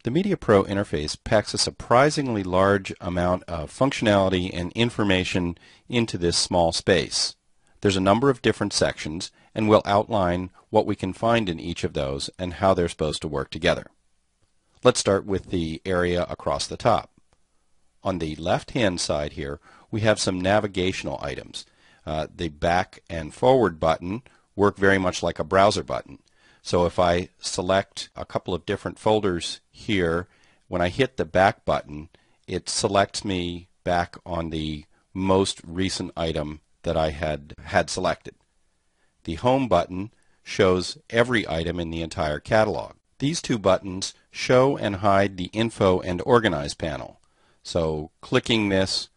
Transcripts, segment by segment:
The Media Pro interface packs a surprisingly large amount of functionality and information into this small space. There's a number of different sections, and we'll outline what we can find in each of those and how they're supposed to work together. Let's start with the area across the top. On the left-hand side here, we have some navigational items. The back and forward button work very much like a browser button. So if I select a couple of different folders here, when I hit the back button, it selects me back on the most recent item that I had selected. The home button shows every item in the entire catalog. These two buttons show and hide the info and organize panel. So clicking this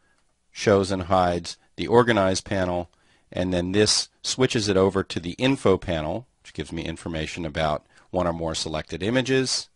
shows and hides the organize panel, and then this switches it over to the info panel, which gives me information about one or more selected images,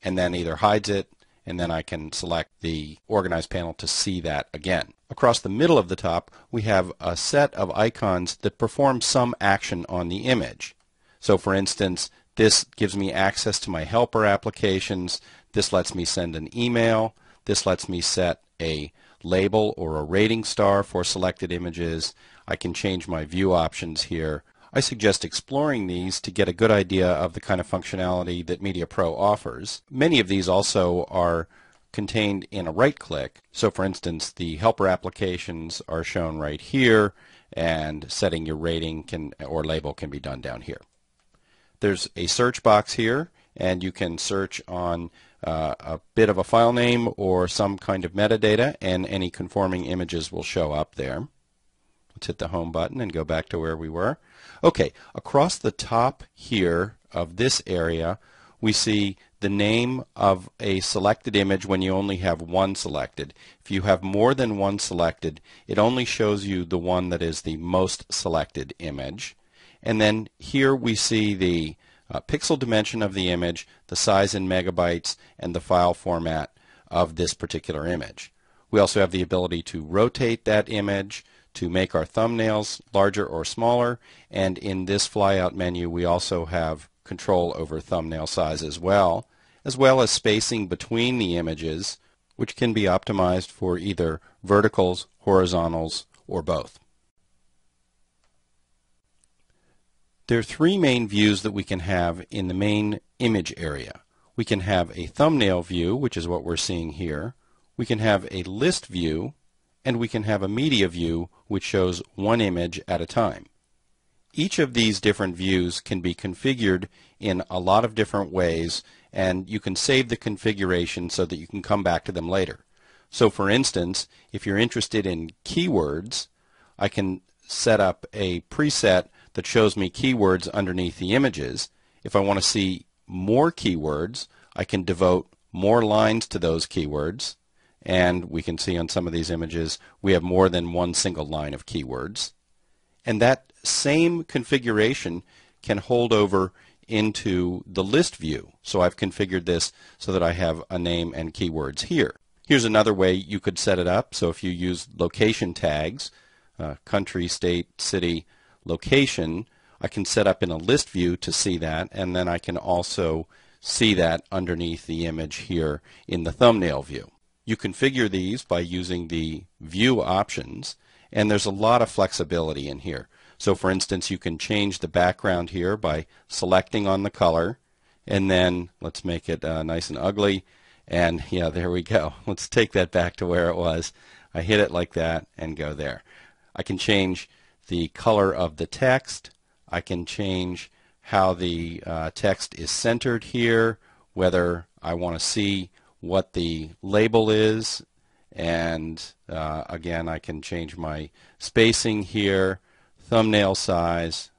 and then either hides it, and then I can select the organize panel to see that again. Across the middle of the top, we have a set of icons that perform some action on the image. So for instance, this gives me access to my helper applications. This lets me send an email. This lets me set a label or a rating star for selected images. I can change my view options here. I suggest exploring these to get a good idea of the kind of functionality that Media Pro offers. Many of these also are contained in a right-click. So for instance, the helper applications are shown right here, and setting your rating or label can be done down here. There's a search box here, and you can search on a bit of a file name or some kind of metadata, and any conforming images will show up there. Let's hit the home button and go back to where we were. Okay, across the top here of this area, we see the name of a selected image when you only have one selected. If you have more than one selected, it only shows you the one that is the most selected image. And then here we see the pixel dimension of the image, the size in megabytes, and the file format of this particular image. We also have the ability to rotate that image, to make our thumbnails larger or smaller, and in this flyout menu we also have control over thumbnail size as well as spacing between the images, which can be optimized for either verticals, horizontals, or both. There are three main views that we can have in the main image area. We can have a thumbnail view, which is what we're seeing here. We can have a list view, and we can have a media view, which shows one image at a time. Each of these different views can be configured in a lot of different ways, and you can save the configuration so that you can come back to them later. So for instance, if you're interested in keywords, I can set up a preset that shows me keywords underneath the images. If I want to see more keywords, I can devote more lines to those keywords, and we can see on some of these images we have more than one single line of keywords. And that same configuration can hold over into the list view. So I've configured this so that I have a name and keywords here. Here's another way you could set it up. So if you use location tags, country, state, city, location, I can set up in a list view to see that, and then I can also see that underneath the image here in the thumbnail view. You configure these by using the view options, and there's a lot of flexibility in here. So for instance, you can change the background here by selecting on the color, and then let's make it nice and ugly, and yeah, there we go. Let's take that back to where it was. I hit it like that and go there. I can change the color of the text. I can change how the text is centered here, whether I want to see what the label is, and again, I can change my spacing here, thumbnail size,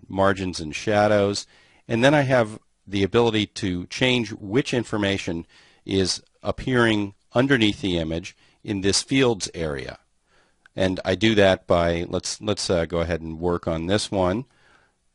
margins and shadows, and then I have the ability to change which information is appearing underneath the image in this fields area. And I do that by, let's go ahead and work on this one.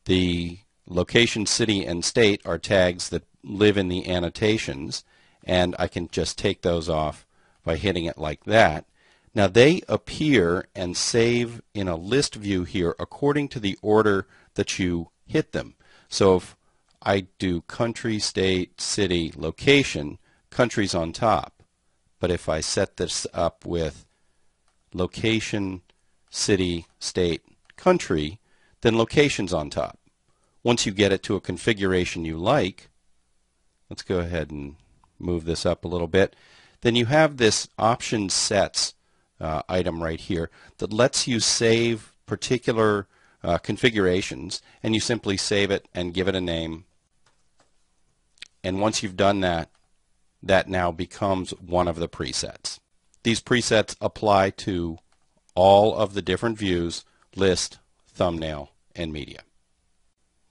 The location, city, and state are tags that live in the annotations, and I can just take those off by hitting it like that. Now they appear and save in a list view here according to the order that you hit them. So if I do country, state, city, location, countries on top. But if I set this up with location, city, state, country, then location's on top. Once you get it to a configuration you like, let's go ahead and move this up a little bit, then you have this option sets item right here that lets you save particular configurations, and you simply save it and give it a name. And once you've done that, that now becomes one of the presets. These presets apply to all of the different views: list, thumbnail, and media.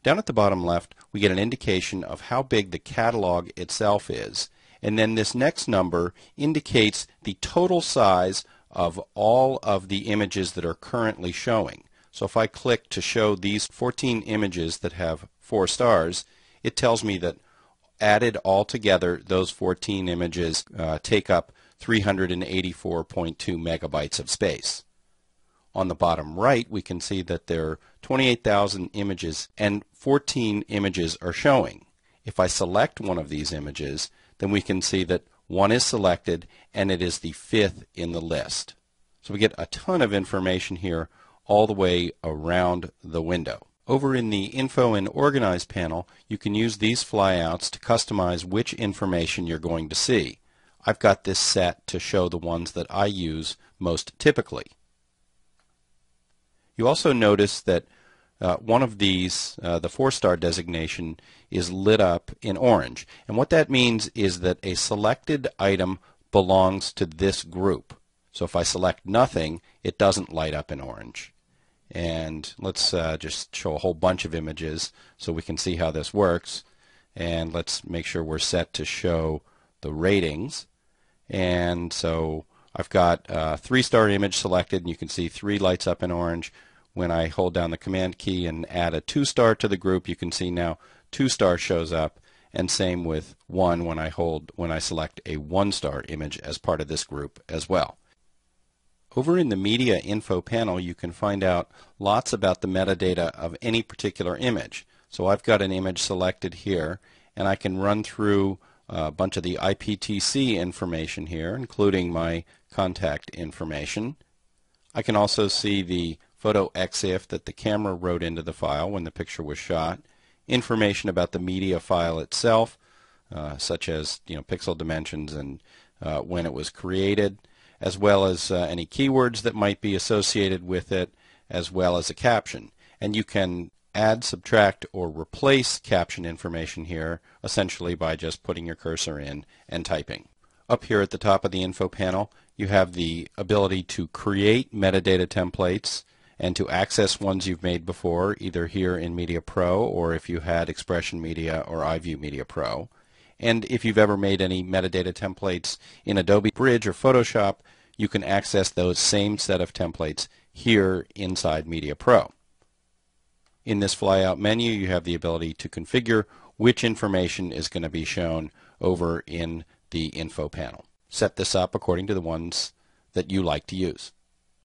Down at the bottom left, we get an indication of how big the catalog itself is, and then this next number indicates the total size of all of the images that are currently showing. So if I click to show these 14 images that have 4 stars, it tells me that added all together, those 14 images take up 384.2 megabytes of space. On the bottom right, we can see that there are 28,000 images and 14 images are showing. If I select one of these images, then we can see that one is selected and it is the 5th in the list. So we get a ton of information here all the way around the window. Over in the Info and Organize panel, you can use these flyouts to customize which information you're going to see. I've got this set to show the ones that I use most typically. You also notice that one of these, the 4-star designation, is lit up in orange. And what that means is that a selected item belongs to this group. So if I select nothing, it doesn't light up in orange. And let's just show a whole bunch of images so we can see how this works. And let's make sure we're set to show the ratings. And so I've got a 3-star image selected, and you can see 3 lights up in orange. When I hold down the Command key and add a 2-star to the group, you can see now 2-star shows up, and same with 1 when I select a 1-star image as part of this group as well. Over in the Media Info panel, you can find out lots about the metadata of any particular image. So I've got an image selected here, and I can run through a bunch of the IPTC information here, including my contact information. I can also see the photo EXIF that the camera wrote into the file when the picture was shot, information about the media file itself, such as pixel dimensions and when it was created, as well as any keywords that might be associated with it, as well as a caption. And you can add, subtract, or replace caption information here, essentially by just putting your cursor in and typing. Up here at the top of the info panel, you have the ability to create metadata templates and to access ones you've made before, either here in Media Pro or if you had Expression Media or iView Media Pro. And if you've ever made any metadata templates in Adobe Bridge or Photoshop, you can access those same set of templates here inside Media Pro. In this flyout menu, you have the ability to configure which information is going to be shown over in the info panel. Set this up according to the ones that you like to use.